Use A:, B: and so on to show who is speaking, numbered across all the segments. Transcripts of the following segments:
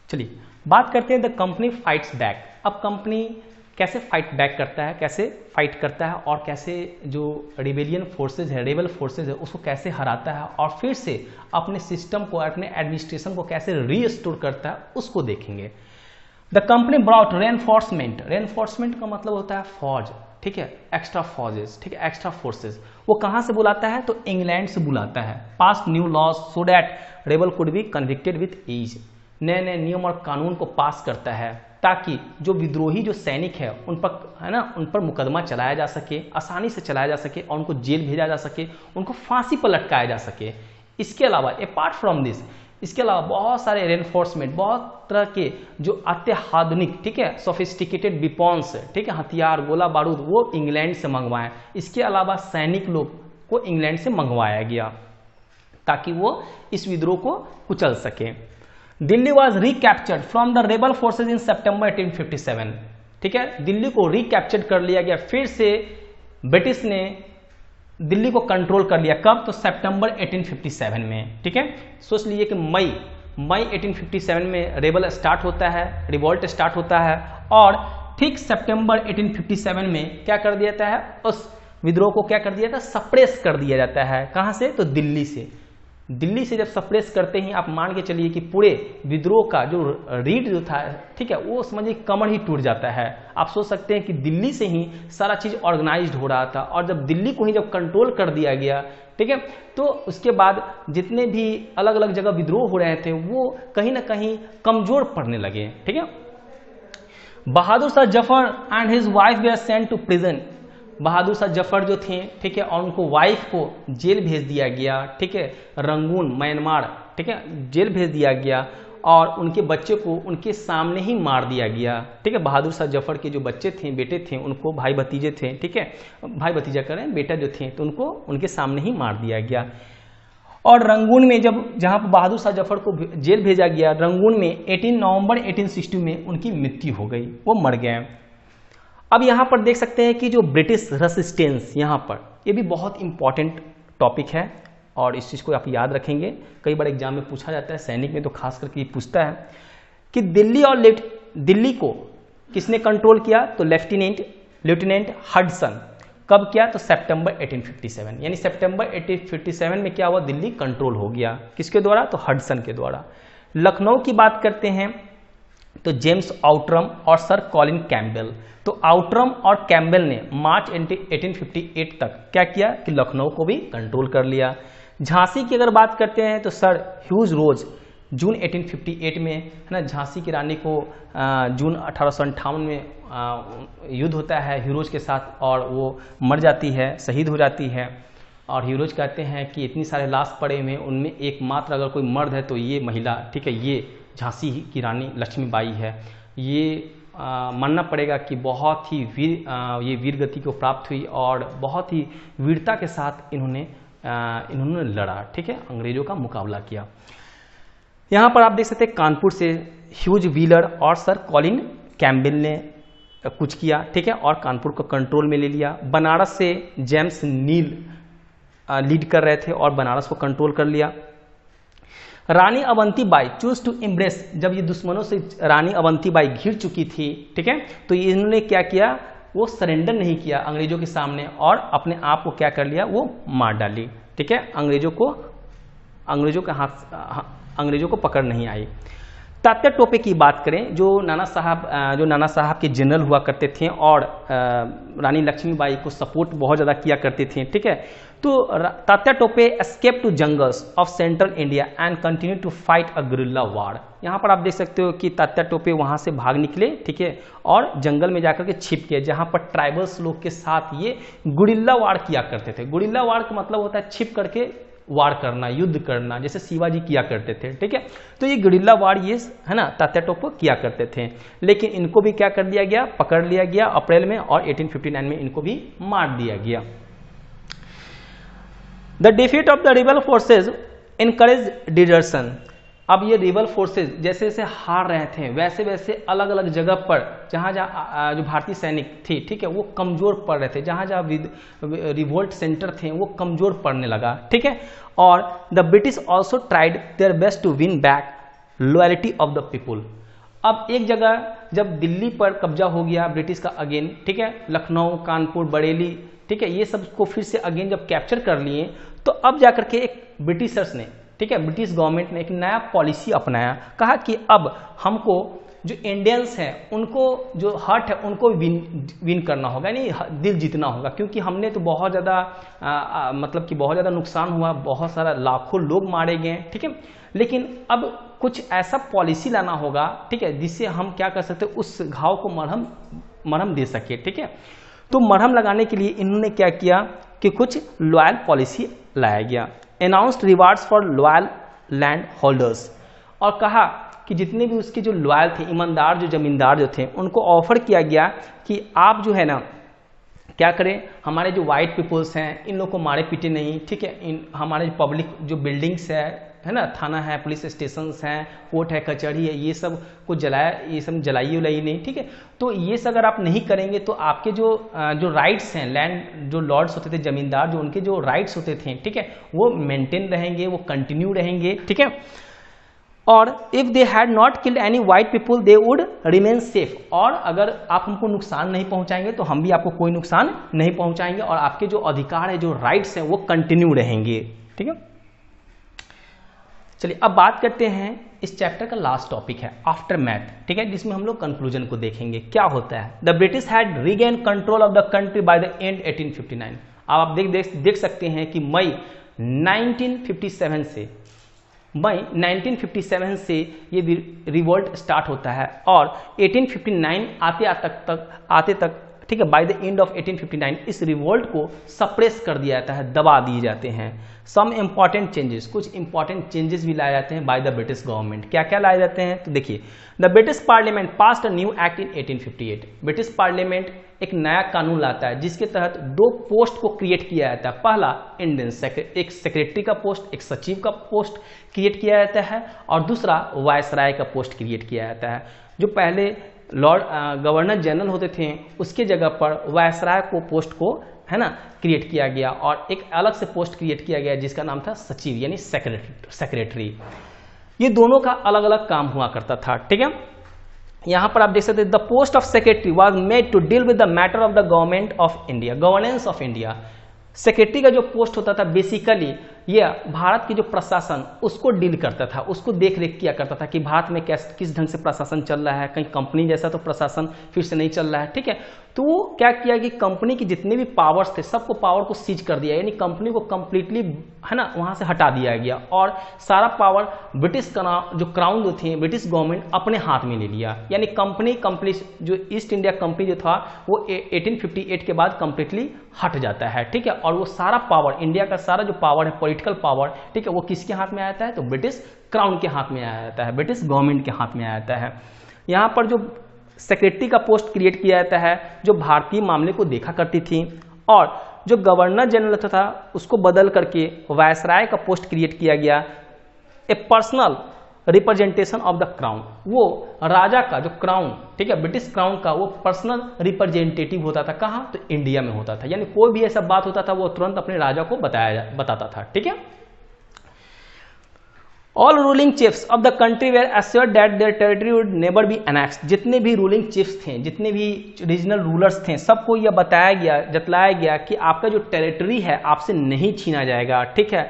A: चलिए बात करते हैं द कंपनी फाइट्स बैक। अब कंपनी कैसे फाइट बैक करता है, कैसे फाइट करता है और कैसे जो रिबेलियन फोर्सेज है, रेबल फोर्सेज है, उसको कैसे हराता है और फिर से अपने सिस्टम को, अपने एडमिनिस्ट्रेशन को कैसे रीस्टोर करता है, उसको देखेंगे। The company brought reinforcement. Reinforcement का मतलब होता है फौज, ठीक है, एक्स्ट्रा फौजेस, ठीक है, एक्स्ट्रा फोर्सेज। वो कहाँ से बुलाता है? तो इंग्लैंड से बुलाता है। Pass new laws so that rebel could be convicted with ease. नए नए नियम और कानून को पास करता है ताकि जो विद्रोही जो सैनिक है उन पर, है ना, उन पर मुकदमा चलाया जा सके, आसानी से चलाया जा सके और उनको जेल भेजा जा सके, उनको फांसी पर लटकाया जा सके। इसके अलावा अपार्ट फ्रॉम दिस, इसके अलावा बहुत सारे रेनफोर्समेंट, बहुत तरह के जो अत्याधुनिक, ठीक है, सोफिस्टिकेटेड वेपन्स, ठीक है, हथियार, गोला बारूद, वो इंग्लैंड से मंगवाए। इसके अलावा सैनिक लोग को इंग्लैंड से मंगवाया गया ताकि वो इस विद्रोह को कुचल सके। Delhi was recaptured from the rebel forces in September 1857। ठीक है, दिल्ली को रिकैप्चर्ड कर लिया गया, फिर से ब्रिटिश ने दिल्ली को कंट्रोल कर लिया। कब? तो सितंबर 1857 में। ठीक है, सोच लीजिए कि मई 1857 में रेबल स्टार्ट होता है, रिवोल्ट स्टार्ट होता है और ठीक सितंबर 1857 में क्या कर दिया जाता है? उस विद्रोह को क्या कर दिया जाता है? सप्रेस कर दिया जाता है। कहां से? तो दिल्ली से। दिल्ली से जब सप्रेस करते ही आप मान के चलिए कि पूरे विद्रोह का जो रीड जो था, ठीक है, वो समझिए कमर ही टूट जाता है। आप सोच सकते हैं कि दिल्ली से ही सारा चीज ऑर्गेनाइज्ड हो रहा था और जब दिल्ली को ही जब कंट्रोल कर दिया गया, ठीक है, तो उसके बाद जितने भी अलग अलग जगह विद्रोह हो रहे थे वो कहीं ना कहीं कमजोर पड़ने लगे। ठीक है, Bahadur Shah Zafar and his wife they are sent to prison. Bahadur Shah Zafar जो थे, ठीक है, और उनको वाइफ को जेल भेज दिया गया। ठीक है, रंगून, म्यांमार, ठीक है, जेल भेज दिया गया और उनके बच्चे को उनके सामने ही मार दिया गया। ठीक है, बहादुर शाह जफर के जो बच्चे थे, बेटे थे, उनको भाई भतीजे थे, ठीक है, भाई भतीजा करें, बेटा जो थे, तो उनको उनके सामने ही मार दिया गया। और रंगून में जहां पर बहादुर शाह जफर को जेल भेजा गया, रंगून में 18 नवंबर 1860 में उनकी मृत्यु हो गई, वो मर गए। अब यहां पर देख सकते हैं कि जो ब्रिटिश रेसिस्टेंस, यहां पर ये भी बहुत इंपॉर्टेंट टॉपिक है और इस चीज को आप याद रखेंगे, कई बार एग्जाम में पूछा जाता है, सैनिक में तो खास करके ये पूछता है कि दिल्ली को किसने कंट्रोल किया? तो लेफ्टिनेंट हडसन। कब किया? तो सितंबर 1857, यानी सितंबर 1857 में क्या हुआ? दिल्ली कंट्रोल हो गया। किसके द्वारा? तो हडसन के द्वारा। लखनऊ की बात करते हैं तो जेम्स आउटरम और सर कॉलिन कैम्पबेल। तो आउटरम और कैम्पबेल ने मार्च 1858 तक क्या किया कि लखनऊ को भी कंट्रोल कर लिया। झांसी की अगर बात करते हैं तो सर ह्यूज रोज जून 1858 में, है ना, झांसी की रानी को जून 1858 में युद्ध होता है हीरोज के साथ और वो मर जाती है, शहीद हो जाती है। और हीरोज कहते हैं कि इतनी सारे लाश पड़े हुए, उनमें एकमात्र अगर कोई मर्द है तो ये महिला, ठीक है, ये झांसी की रानी लक्ष्मीबाई है। ये मानना पड़ेगा कि बहुत ही ये वीर गति को प्राप्त हुई और बहुत ही वीरता के साथ इन्होंने लड़ा, ठीक है, अंग्रेजों का मुकाबला किया। यहाँ पर आप देख सकते हैं कानपुर से ह्यूज व्हीलर और सर कॉलिन कैम्पबेल ने कुछ किया, ठीक है, और कानपुर को कंट्रोल में ले लिया। बनारस से जेम्स नील लीड कर रहे थे और बनारस को कंट्रोल कर लिया। रानी अवंतीबाई चूज टू एम्ब्रेस, जब ये दुश्मनों से रानी अवंतीबाई घिर चुकी थी, ठीक है, तो इन्होंने क्या किया? वो सरेंडर नहीं किया अंग्रेजों के सामने और अपने आप को क्या कर लिया? वो मार डाली। ठीक है, अंग्रेजों को पकड़ नहीं आई। तात्या टोपे की बात करें, जो नाना साहब के जनरल हुआ करते थे और रानी लक्ष्मीबाई को सपोर्ट बहुत ज़्यादा किया करते थे, ठीक है, तो Tatya Tope escape to jungles of central India and continue to fight a guerrilla war. यहाँ पर आप देख सकते हो कि तात्या टोपे वहाँ से भाग निकले, ठीक है, और जंगल में जाकर के छिप गए, जहाँ पर ट्राइबल्स लोग के साथ ये गुरिल्ला वार किया करते थे। गुरिल्ला वार का मतलब होता है छिप करके वार करना, युद्ध करना, जैसे शिवाजी किया करते थे, ठीक है, तो ये गुरिल्ला वार, ये है ना, तात्या टोपे किया करते थे। लेकिन इनको भी क्या कर दिया गया? पकड़ लिया गया अप्रैल में और 1859 में इनको भी मार दिया गया। The defeat of the rebel forces encourage desertion. अब ये रिबल फोर्सेज जैसे जैसे हार रहे थे वैसे वैसे अलग अलग जगह पर जहाँ जो भारतीय सैनिक थे, ठीक है, वो कमजोर पड़ रहे थे, जहाँ रिवोल्ट सेंटर थे वो कमजोर पड़ने लगा, ठीक है। और the British also tried their best to win back loyalty of the people. अब एक जगह जब दिल्ली पर कब्जा हो गया ब्रिटिश का अगेन, ठीक है, लखनऊ, कानपुर, बरेली, ठीक है, ये सब को फिर से अगेन जब कैप्चर कर लिए, तो अब जाकर के एक ब्रिटिशर्स ने, ठीक है, ब्रिटिश गवर्नमेंट ने एक नया पॉलिसी अपनाया, कहा कि अब हमको जो इंडियंस हैं उनको जो हार्ट है उनको विन करना होगा, यानी दिल जीतना होगा, क्योंकि हमने तो बहुत ज़्यादा मतलब कि बहुत ज़्यादा नुकसान हुआ, बहुत सारा लाखों लोग मारे गए, ठीक है, लेकिन अब कुछ ऐसा पॉलिसी लाना होगा, ठीक है, जिससे हम क्या कर सकते उस घाव को मरहम दे सके, ठीक है। तो मरहम लगाने के लिए इन्होंने क्या किया कि कुछ लॉयल पॉलिसी लाया गया, announced rewards for loyal land holders, और कहा कि जितने भी उसके जो लॉयल थे, ईमानदार जो जमींदार जो थे, उनको ऑफर किया गया कि आप जो है ना क्या करें, हमारे जो वाइट पीपल्स हैं इन लोग को मारे पीटे नहीं, ठीक है, इन हमारे पब्लिक जो बिल्डिंग्स है ना, थाना है, पुलिस स्टेशन हैं, कोर्ट है, कचहरी है, ये सब को ये सब जलाइए उलाइए नहीं, ठीक है। तो ये सब अगर आप नहीं करेंगे तो आपके जो राइट्स हैं, लैंड जो लॉर्ड्स होते थे, जमींदार जो उनके जो राइट्स होते थे, ठीक है, वो मेंटेन रहेंगे, वो कंटिन्यू रहेंगे, ठीक है। और if they had not killed any white people they would remain safe, और अगर आप हमको नुकसान नहीं पहुंचाएंगे तो हम भी आपको कोई नुकसान नहीं पहुंचाएंगे, और आपके जो अधिकार है, जो राइट्स हैं, वो कंटिन्यू रहेंगे, ठीक है। चलिए अब बात करते हैं, इस चैप्टर का लास्ट टॉपिक है आफ्टर मैथ, ठीक है, जिसमें हम लोग कंक्लूजन को देखेंगे क्या होता है। The British had regain control of the country by the end 1859। अब आप देख सकते हैं कि मई 1957 से ये रिवोल्ट स्टार्ट होता है, और 1859 आते तक ठीक है, बाय द एंड ऑफ 1859 इस रिवोल्ट को सप्रेस कर दिया जाता है, दबा दिए जाते हैं। सम इंपॉर्टेंट चेंजेस, कुछ इंपॉर्टेंट चेंजेस भी लाए जाते हैं बाय द ब्रिटिश गवर्नमेंट। क्या क्या लाए जाते हैं तो देखिए, the British parliament passed a new act in 1858। British parliament एक नया कानून लाता है जिसके तहत 2 पोस्ट को क्रिएट किया जाता है। पहला इंडियन एक सेक्रेटरी का पोस्ट, एक सचिव का पोस्ट क्रिएट किया जाता है, और दूसरा वायसराय का पोस्ट क्रिएट किया जाता है। जो पहले गवर्नर जनरल होते थे उसके जगह पर वायसराय को पोस्ट को है ना क्रिएट किया गया, और एक अलग से पोस्ट क्रिएट किया गया जिसका नाम था सचिव यानी सेक्रेटरी। ये दोनों का अलग अलग काम हुआ करता था, ठीक है। यहां पर आप देख सकते हैं, the post of secretary was made to deal with the matter of the government of India, governance of India. Secretary का जो पोस्ट होता था बेसिकली ये भारत की जो प्रशासन उसको डील करता था, उसको देख रेख किया करता था कि भारत में किस ढंग से प्रशासन चल रहा है, कहीं कंपनी जैसा तो प्रशासन फिर से नहीं चल रहा है, ठीक है। तो वो क्या किया कि कंपनी की जितने भी पावर्स थे सबको पावर को सीज कर दिया, यानी कंपनी को कंप्लीटली है ना वहां से हटा दिया गया, और सारा पावर ब्रिटिश जो क्राउन जो थी, ब्रिटिश गवर्नमेंट अपने हाथ में ले लिया। यानी कंपनी जो ईस्ट इंडिया कंपनी जो था वो 1858 के बाद कंप्लीटली हट जाता है, ठीक है। और वो सारा पावर, इंडिया का सारा जो पावर है, पॉलिटिकल पावर, ठीक है, वो किसके हाथ में आ जाता है तो ब्रिटिश क्राउन के हाथ में आ जाता है, ब्रिटिश गवर्नमेंट के हाथ में आ जाता है। यहाँ पर जो सेक्रेटरी का पोस्ट क्रिएट किया जाता है जो भारतीय मामले को देखा करती थी, और जो गवर्नर जनरल था उसको बदल करके वायसराय का पोस्ट क्रिएट किया गया। ए personal representation of the crown, वो राजा का जो क्राउन, ठीक है, ब्रिटिश क्राउन का वो पर्सनल रिप्रेजेंटेटिव होता था। कहाँ तो इंडिया में होता था, यानी कोई भी ऐसा बात होता था वो तुरंत अपने राजा को बताता था, ठीक है। All ruling chiefs of the country were assured that their territory would never be annexed। जितने भी रूलिंग चीफ्स थे, जितने भी रीजनल रूलर्स थे, सबको यह जतलाया गया कि आपका जो टेरिटरी है आपसे नहीं छीना जाएगा, ठीक है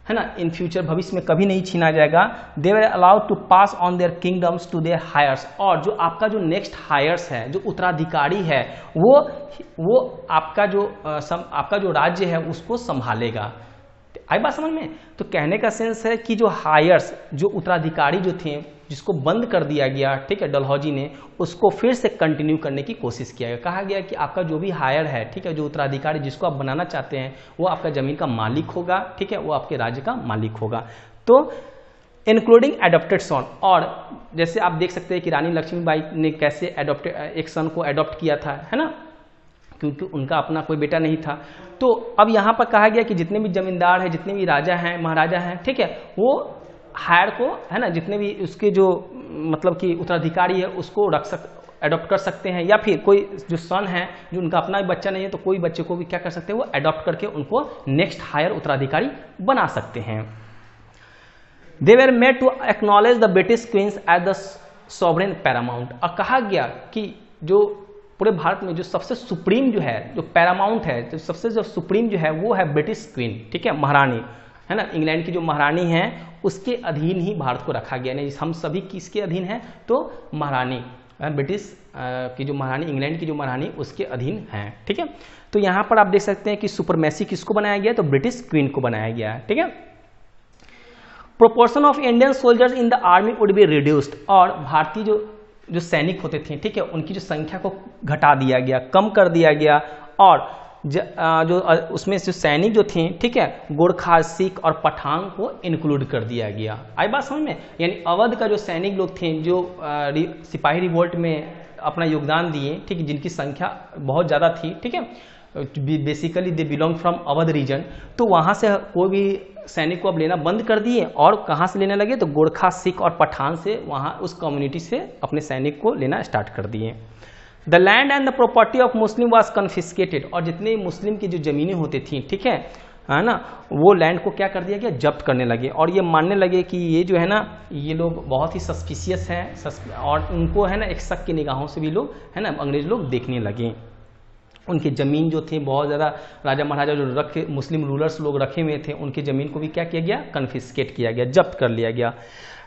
A: ना, इन फ्यूचर भविष्य में कभी नहीं छीना जाएगा। They were allowed to pass on their kingdoms to their heirs, और जो आपका जो नेक्स्ट हायर्स है, जो उत्तराधिकारी है, वो आपका जो राज्य है उसको संभालेगा। आई बात समझ में? तो कहने का सेंस है कि जो हायर्स, जो उत्तराधिकारी जो थे, जिसको बंद कर दिया गया, ठीक है, डलहौजी ने, उसको फिर से कंटिन्यू करने की कोशिश किया गया। कहा गया कि आपका जो भी हायर है, ठीक है, जो उत्तराधिकारी जिसको आप बनाना चाहते हैं वो आपका जमीन का मालिक होगा, ठीक है, वो आपके राज्य का मालिक होगा। तो इंक्लूडिंग एडॉप्टेड सन, और जैसे आप देख सकते हैं कि रानी लक्ष्मीबाई ने कैसे एक सन को एडॉप्ट किया था, है ना, क्योंकि उनका अपना कोई बेटा नहीं था। तो अब यहाँ पर कहा गया कि जितने भी जमींदार हैं, जितने भी राजा हैं, महाराजा हैं, ठीक है, वो हायर को, है ना, जितने भी उसके जो मतलब कि उत्तराधिकारी है उसको एडॉप्ट कर सकते हैं, या फिर कोई जो सन है जो उनका अपना बच्चा नहीं है तो कोई बच्चे को भी क्या कर सकते हैं वो एडॉप्ट करके उनको नेक्स्ट हायर उत्तराधिकारी बना सकते हैं। They were made to acknowledge the British Queen's as the sovereign paramount, और कहा गया कि जो पूरे भारत में जो सबसे सुप्रीम जो है, जो पैरामाउंट है, जो सबसे जो सुप्रीम जो है वो है ब्रिटिश क्वीन, ठीक है, महारानी है ना, इंग्लैंड की जो महारानी है उसके अधीन ही भारत को रखा गया। नहीं, हम सभी किसके अधीन हैं, तो महारानी, ब्रिटिश की जो महारानी, इंग्लैंड की जो महारानी उसके अधीन है, ठीक है। तो यहाँ पर आप देख सकते हैं कि सुपरमेसी किसको बनाया गया, तो ब्रिटिश क्वीन को बनाया गया है, ठीक है। Proportion of Indian soldiers in the army would be reduced, और भारतीय जो सैनिक होते थे, ठीक है, उनकी जो संख्या को घटा दिया गया, कम कर दिया गया, और जो उसमें जो सैनिक जो थे, ठीक है, गोरखा, सिख और पठान को इंक्लूड कर दिया गया। आई बात समझ में, यानी अवध का जो सैनिक लोग थे जो सिपाही रिवोल्ट में अपना योगदान दिए, ठीक है, जिनकी संख्या बहुत ज़्यादा थी, ठीक है, basically they belong from Awadh region, तो वहाँ से कोई भी सैनिक को अब लेना बंद कर दिए, और कहाँ से लेने लगे, तो गोरखा, सिख और पठान से, वहाँ उस कम्युनिटी से अपने सैनिक को लेना स्टार्ट कर दिए। The land and the property of Muslim was confiscated, और जितने मुस्लिम की जो जमीनें होती थी, ठीक है ना, वो लैंड को क्या कर दिया गया, जब्त करने लगे, और ये मानने लगे कि ये जो है ना, ये लोग बहुत ही सस्पिशियस हैं, और उनको है ना एक शक की निगाहों से भी लोग है ना अंग्रेज लोग देखने लगे। उनकी ज़मीन जो थी बहुत ज़्यादा, राजा महाराजा जो रखे, मुस्लिम रूलर्स लोग रखे हुए थे, उनकी ज़मीन को भी क्या किया गया, कन्फिस्केट किया गया, जब्त कर लिया गया।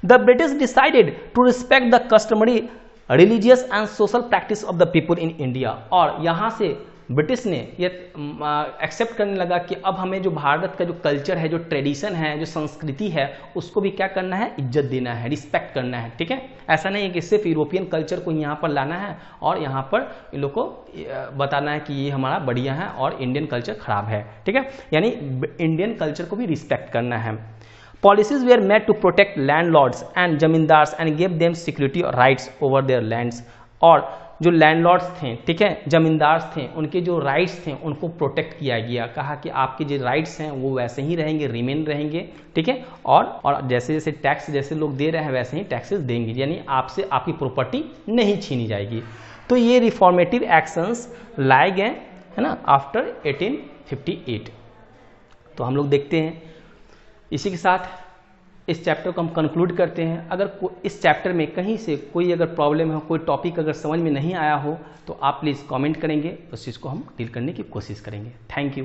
A: The British decided to respect the customary religious and social practice of the people in India, और यहाँ से ब्रिटिश ने ये एक्सेप्ट करने लगा कि अब हमें जो भारत का जो कल्चर है, जो ट्रेडिशन है, जो संस्कृति है, उसको भी क्या करना है, इज्जत देना है, रिस्पेक्ट करना है, ठीक है। ऐसा नहीं है कि सिर्फ यूरोपियन कल्चर को यहाँ पर लाना है और यहाँ पर इन लोग को बताना है कि ये हमारा बढ़िया है और इंडियन कल्चर खराब है, ठीक है, यानी इंडियन कल्चर को भी रिस्पेक्ट करना है। Policies were made to protect landlords and zamindars and give them security और राइट्स ओवर देयर लैंड्स, और जो लैंडलॉर्ड्स थे, ठीक है, जमींदार्स थे, उनके जो राइट्स थे उनको प्रोटेक्ट किया गया। कहा कि आपके जो राइट्स हैं वो वैसे ही रहेंगे, रिमेन रहेंगे, ठीक है, और जैसे जैसे टैक्स जैसे लोग दे रहे हैं वैसे ही टैक्सेस देंगे, यानी आपसे आपकी प्रॉपर्टी नहीं छीनी जाएगी। तो ये रिफॉर्मेटिव एक्शंस लाए गए, है ना, आफ्टर 1858। तो हम लोग देखते हैं, इसी के साथ इस चैप्टर को हम कंक्लूड करते हैं। अगर इस चैप्टर में कहीं से कोई अगर प्रॉब्लम है, कोई टॉपिक अगर समझ में नहीं आया हो, तो आप प्लीज़ कमेंट करेंगे, उस चीज़ को हम डील करने की कोशिश करेंगे। Thank you.